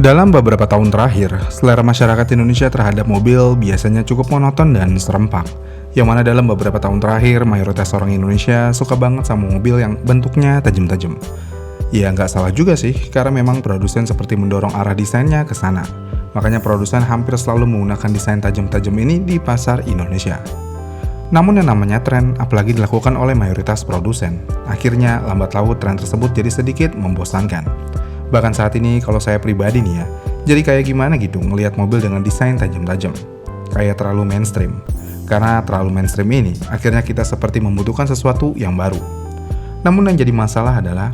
Dalam beberapa tahun terakhir, selera masyarakat Indonesia terhadap mobil biasanya cukup monoton dan serempak. Yang mana dalam beberapa tahun terakhir, mayoritas orang Indonesia suka banget sama mobil yang bentuknya tajam-tajam. Ya nggak salah juga sih, karena memang produsen seperti mendorong arah desainnya ke sana. Makanya produsen hampir selalu menggunakan desain tajam-tajam ini di pasar Indonesia. Namun yang namanya tren, apalagi dilakukan oleh mayoritas produsen, akhirnya lambat laun tren tersebut jadi sedikit membosankan. Bahkan saat ini kalau saya pribadi nih ya, jadi kayak gimana gitu ngelihat mobil dengan desain tajam-tajam. Kayak terlalu mainstream. Karena terlalu mainstream ini, akhirnya kita seperti membutuhkan sesuatu yang baru. Namun yang jadi masalah adalah,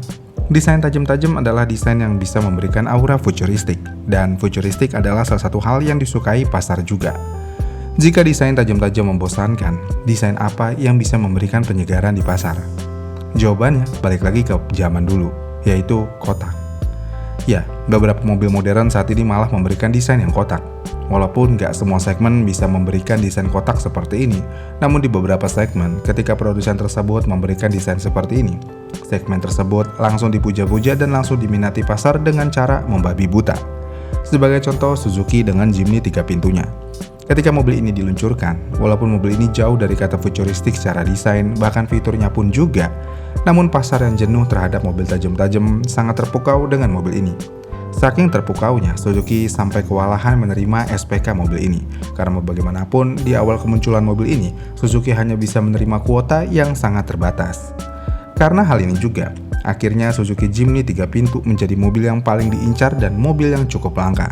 desain tajam-tajam adalah desain yang bisa memberikan aura futuristik. Dan futuristik adalah salah satu hal yang disukai pasar juga. Jika desain tajam-tajam membosankan, desain apa yang bisa memberikan penyegaran di pasar? Jawabannya balik lagi ke zaman dulu, yaitu kotak. Ya, beberapa mobil modern saat ini malah memberikan desain yang kotak. Walaupun nggak semua segmen bisa memberikan desain kotak seperti ini, namun di beberapa segmen, ketika produsen tersebut memberikan desain seperti ini, segmen tersebut langsung dipuja-puja dan langsung diminati pasar dengan cara membabi buta. Sebagai contoh, Suzuki dengan Jimny 3 pintunya. Ketika mobil ini diluncurkan, walaupun mobil ini jauh dari kata futuristik secara desain, bahkan fiturnya pun juga, namun pasar yang jenuh terhadap mobil tajam-tajam sangat terpukau dengan mobil ini. Saking terpukaunya, Suzuki sampai kewalahan menerima SPK mobil ini. Karena bagaimanapun, di awal kemunculan mobil ini, Suzuki hanya bisa menerima kuota yang sangat terbatas. Karena hal ini juga, akhirnya Suzuki Jimny 3 pintu menjadi mobil yang paling diincar dan mobil yang cukup langka.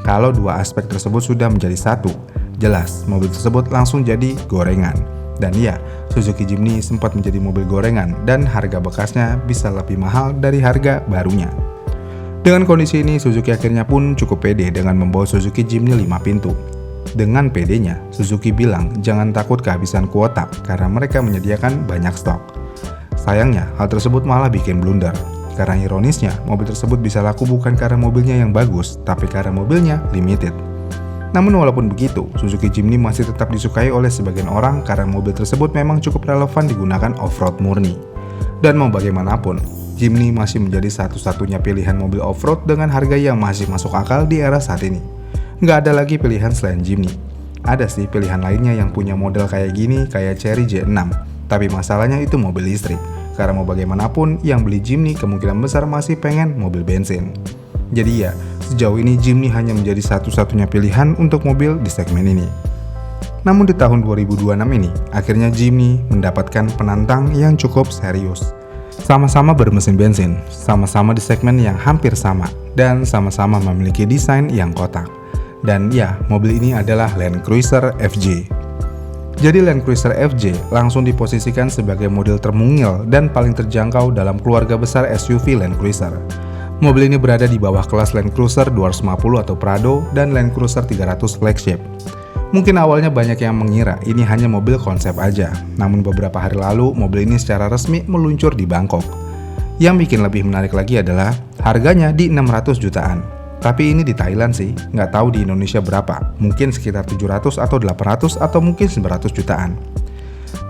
Kalau dua aspek tersebut sudah menjadi satu, jelas mobil tersebut langsung jadi gorengan. Dan ya, Suzuki Jimny sempat menjadi mobil gorengan dan harga bekasnya bisa lebih mahal dari harga barunya. Dengan kondisi ini, Suzuki akhirnya pun cukup pede dengan membawa Suzuki Jimny 5 pintu. Dengan pedenya, Suzuki bilang jangan takut kehabisan kuota karena mereka menyediakan banyak stok. Sayangnya, hal tersebut malah bikin blunder. Karena ironisnya, mobil tersebut bisa laku bukan karena mobilnya yang bagus, tapi karena mobilnya limited. Namun walaupun begitu, Suzuki Jimny masih tetap disukai oleh sebagian orang karena mobil tersebut memang cukup relevan digunakan off-road murni. Dan mau bagaimanapun, Jimny masih menjadi satu-satunya pilihan mobil off-road dengan harga yang masih masuk akal di era saat ini. Nggak ada lagi pilihan selain Jimny. Ada sih pilihan lainnya yang punya model kayak gini, kayak Chery J6. Tapi masalahnya itu mobil listrik. Karena mau bagaimanapun, yang beli Jimny kemungkinan besar masih pengen mobil bensin. Jadi ya, sejauh ini Jimny hanya menjadi satu-satunya pilihan untuk mobil di segmen ini. Namun di tahun 2026 ini, akhirnya Jimny mendapatkan penantang yang cukup serius. Sama-sama bermesin bensin, sama-sama di segmen yang hampir sama, dan sama-sama memiliki desain yang kotak. Dan ya, mobil ini adalah Land Cruiser FJ. Jadi Land Cruiser FJ langsung diposisikan sebagai model termungil dan paling terjangkau dalam keluarga besar SUV Land Cruiser. Mobil ini berada di bawah kelas Land Cruiser 250 atau Prado dan Land Cruiser 300 Flagship. Mungkin awalnya banyak yang mengira ini hanya mobil konsep aja, namun beberapa hari lalu mobil ini secara resmi meluncur di Bangkok. Yang bikin lebih menarik lagi adalah harganya di 600 jutaan. Tapi ini di Thailand sih, nggak tahu di Indonesia berapa, mungkin sekitar 700 atau 800 atau mungkin 900 jutaan.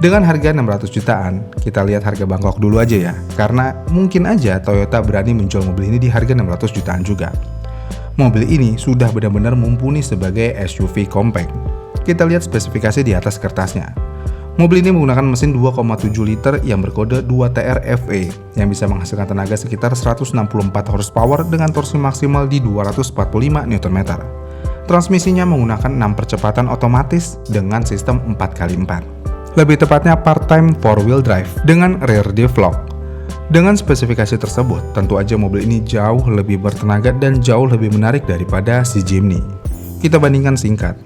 Dengan harga 600 jutaan, kita lihat harga Bangkok dulu aja ya, karena mungkin aja Toyota berani menjual mobil ini di harga 600 jutaan juga. Mobil ini sudah benar-benar mumpuni sebagai SUV compact. Kita lihat spesifikasi di atas kertasnya. Mobil ini menggunakan mesin 2,7 liter yang berkode 2TR-FE yang bisa menghasilkan tenaga sekitar 164 horsepower dengan torsi maksimal di 245 Nm. Transmisinya menggunakan 6 percepatan otomatis dengan sistem 4x4. Lebih tepatnya part-time 4-wheel drive dengan rear diff lock. Dengan spesifikasi tersebut, tentu aja mobil ini jauh lebih bertenaga dan jauh lebih menarik daripada si Jimny. Kita bandingkan singkat.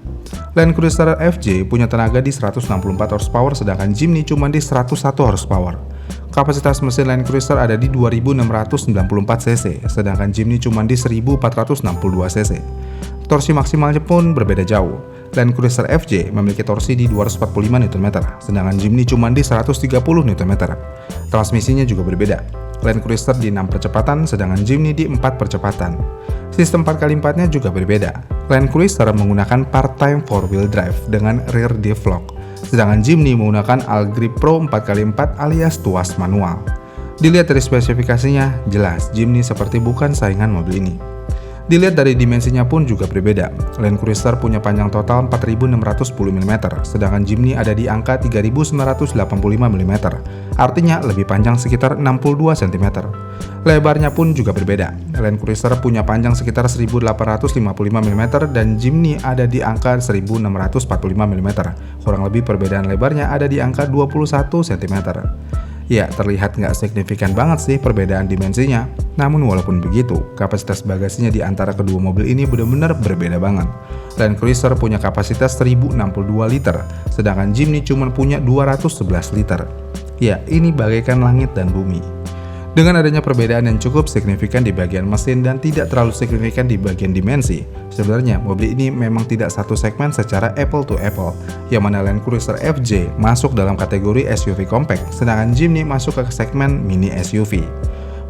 Land Cruiser FJ punya tenaga di 164 horsepower sedangkan Jimny cuma di 101 horsepower. Kapasitas mesin Land Cruiser ada di 2694 cc sedangkan Jimny cuma di 1462 cc. Torsi maksimalnya pun berbeda jauh. Land Cruiser FJ memiliki torsi di 245 Nm sedangkan Jimny cuma di 130 Nm. Transmisinya juga berbeda. Land Cruiser di 6 percepatan sedangkan Jimny di 4 percepatan. Sistem 4x4-nya juga berbeda. Land Cruiser menggunakan part-time 4-wheel drive dengan rear diff lock, sedangkan Jimny menggunakan Allgrip Pro 4x4 alias tuas manual. Dilihat dari spesifikasinya, jelas Jimny seperti bukan saingan mobil ini. Dilihat dari dimensinya pun juga berbeda. Land Cruiser punya panjang total 4610 mm, sedangkan Jimny ada di angka 3985 mm. Artinya lebih panjang sekitar 62 cm. Lebarnya pun juga berbeda. Land Cruiser punya panjang sekitar 1855 mm dan Jimny ada di angka 1645 mm. Kurang lebih perbedaan lebarnya ada di angka 21 cm. Ya, terlihat nggak signifikan banget sih perbedaan dimensinya. Namun walaupun begitu, kapasitas bagasinya di antara kedua mobil ini benar-benar berbeda banget. Land Cruiser punya kapasitas 1062 liter, sedangkan Jimny cuma punya 211 liter. Ya, ini bagaikan langit dan bumi. Dengan adanya perbedaan yang cukup signifikan di bagian mesin dan tidak terlalu signifikan di bagian dimensi, sebenarnya mobil ini memang tidak satu segmen secara apple to apple, yang mana Land Cruiser FJ masuk dalam kategori SUV compact, sedangkan Jimny masuk ke segmen mini SUV.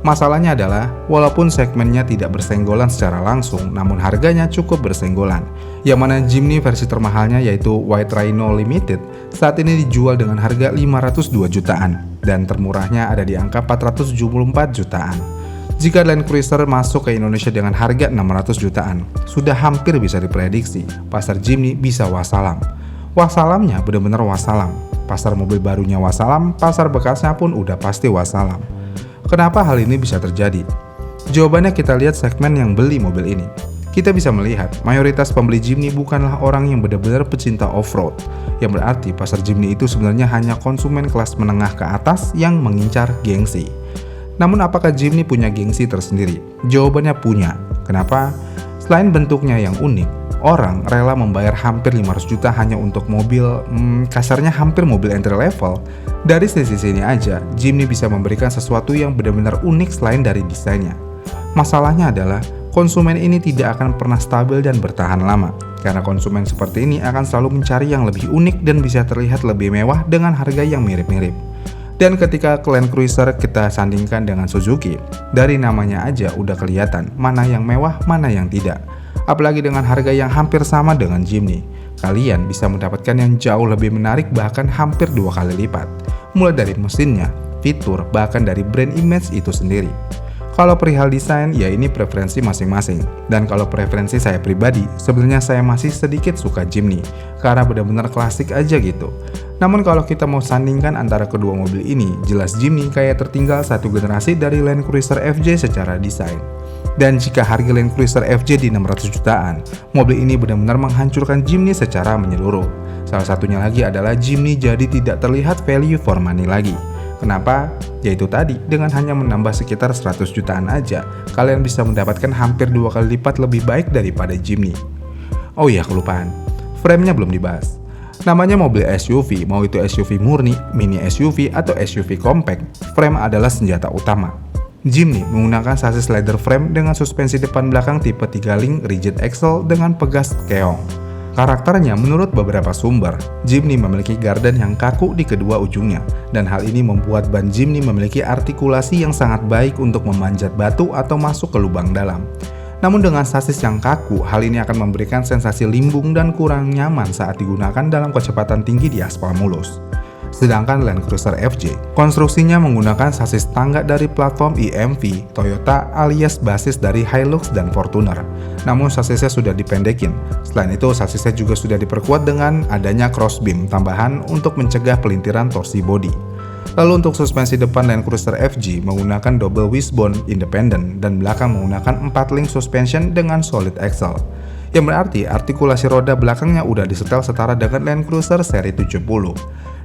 Masalahnya adalah, walaupun segmennya tidak bersenggolan secara langsung, namun harganya cukup bersenggolan. Yang mana Jimny versi termahalnya yaitu White Rhino Limited saat ini dijual dengan harga 502 jutaan dan termurahnya ada di angka 474 jutaan. Jika Land Cruiser masuk ke Indonesia dengan harga 600 jutaan, sudah hampir bisa diprediksi pasar Jimny bisa wassalam. Wassalamnya benar-benar wassalam. Pasar mobil barunya wassalam, pasar bekasnya pun udah pasti wassalam. Kenapa hal ini bisa terjadi? Jawabannya kita lihat segmen yang beli mobil ini. Kita bisa melihat mayoritas pembeli Jimny bukanlah orang yang benar-benar pecinta off-road, yang berarti pasar Jimny itu sebenarnya hanya konsumen kelas menengah ke atas yang mengincar gengsi. Namun apakah Jimny punya gengsi tersendiri? Jawabannya punya. Kenapa? Selain bentuknya yang unik, orang rela membayar hampir 500 juta hanya untuk mobil, kasarnya hampir mobil entry level. Dari sisi sini aja, Jimny bisa memberikan sesuatu yang benar-benar unik selain dari desainnya. Masalahnya adalah, konsumen ini tidak akan pernah stabil dan bertahan lama, karena konsumen seperti ini akan selalu mencari yang lebih unik dan bisa terlihat lebih mewah dengan harga yang mirip-mirip. Dan ketika Land Cruiser kita sandingkan dengan Suzuki, dari namanya aja udah kelihatan mana yang mewah, mana yang tidak. Apalagi dengan harga yang hampir sama dengan Jimny, kalian bisa mendapatkan yang jauh lebih menarik bahkan hampir 2 kali lipat. Mulai dari mesinnya, fitur, bahkan dari brand image itu sendiri. Kalau perihal desain, ya ini preferensi masing-masing. Dan kalau preferensi saya pribadi, sebenarnya saya masih sedikit suka Jimny, karena benar-benar klasik aja gitu. Namun kalau kita mau sandingkan antara kedua mobil ini, jelas Jimny kayak tertinggal satu generasi dari Land Cruiser FJ secara desain. Dan jika harga Land Cruiser FJ di 600 jutaan, mobil ini benar-benar menghancurkan Jimny secara menyeluruh. Salah satunya lagi adalah Jimny jadi tidak terlihat value for money lagi. Kenapa? Yaitu tadi, dengan hanya menambah sekitar 100 jutaan aja, kalian bisa mendapatkan hampir 2 kali lipat lebih baik daripada Jimny. Oh iya, kelupaan. Frame-nya belum dibahas. Namanya mobil SUV, mau itu SUV murni, mini SUV, atau SUV compact, frame adalah senjata utama. Jimny menggunakan sasis leather frame dengan suspensi depan belakang tipe 3 link rigid axle dengan pegas keong. Karakternya menurut beberapa sumber, Jimny memiliki gardan yang kaku di kedua ujungnya, dan hal ini membuat ban Jimny memiliki artikulasi yang sangat baik untuk memanjat batu atau masuk ke lubang dalam. Namun dengan sasis yang kaku, hal ini akan memberikan sensasi limbung dan kurang nyaman saat digunakan dalam kecepatan tinggi di aspal mulus. Sedangkan Land Cruiser FJ, konstruksinya menggunakan sasis tangga dari platform EMV Toyota alias basis dari Hilux dan Fortuner. Namun sasisnya sudah dipendekin. Selain itu, sasisnya juga sudah diperkuat dengan adanya crossbeam tambahan untuk mencegah pelintiran torsi bodi. Lalu untuk suspensi depan Land Cruiser FJ menggunakan double wishbone independent dan belakang menggunakan 4 link suspension dengan solid axle. Yang berarti artikulasi roda belakangnya udah disetel setara dengan Land Cruiser seri 70.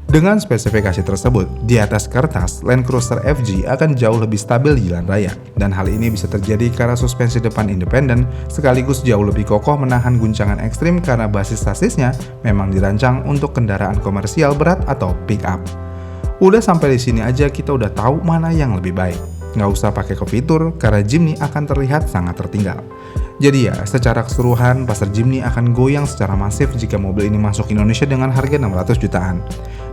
Dengan spesifikasi tersebut, di atas kertas, Land Cruiser FJ akan jauh lebih stabil di jalan raya, dan hal ini bisa terjadi karena suspensi depan independen sekaligus jauh lebih kokoh menahan guncangan ekstrim karena basis sasisnya memang dirancang untuk kendaraan komersial berat atau pick up. Udah sampai di sini aja kita udah tahu mana yang lebih baik. Nggak usah pakai ke fitur karena Jimny akan terlihat sangat tertinggal. Jadi ya, secara keseluruhan pasar Jimny akan goyang secara masif jika mobil ini masuk Indonesia dengan harga 600 jutaan.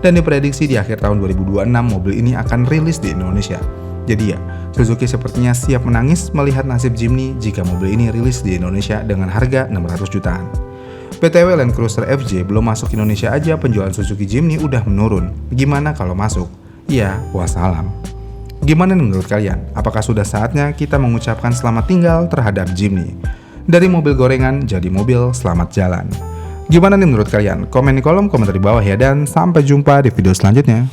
Dan diprediksi di akhir tahun 2026 mobil ini akan rilis di Indonesia. Jadi ya, Suzuki sepertinya siap menangis melihat nasib Jimny jika mobil ini rilis di Indonesia dengan harga 600 jutaan. BTW Land Cruiser FJ belum masuk Indonesia aja penjualan Suzuki Jimny udah menurun. Gimana kalau masuk? Ya, wassalam. Gimana menurut kalian? Apakah sudah saatnya kita mengucapkan selamat tinggal terhadap Jimny? Dari mobil gorengan jadi mobil selamat jalan. Gimana nih menurut kalian? Komen di kolom komentar di bawah ya, dan sampai jumpa di video selanjutnya.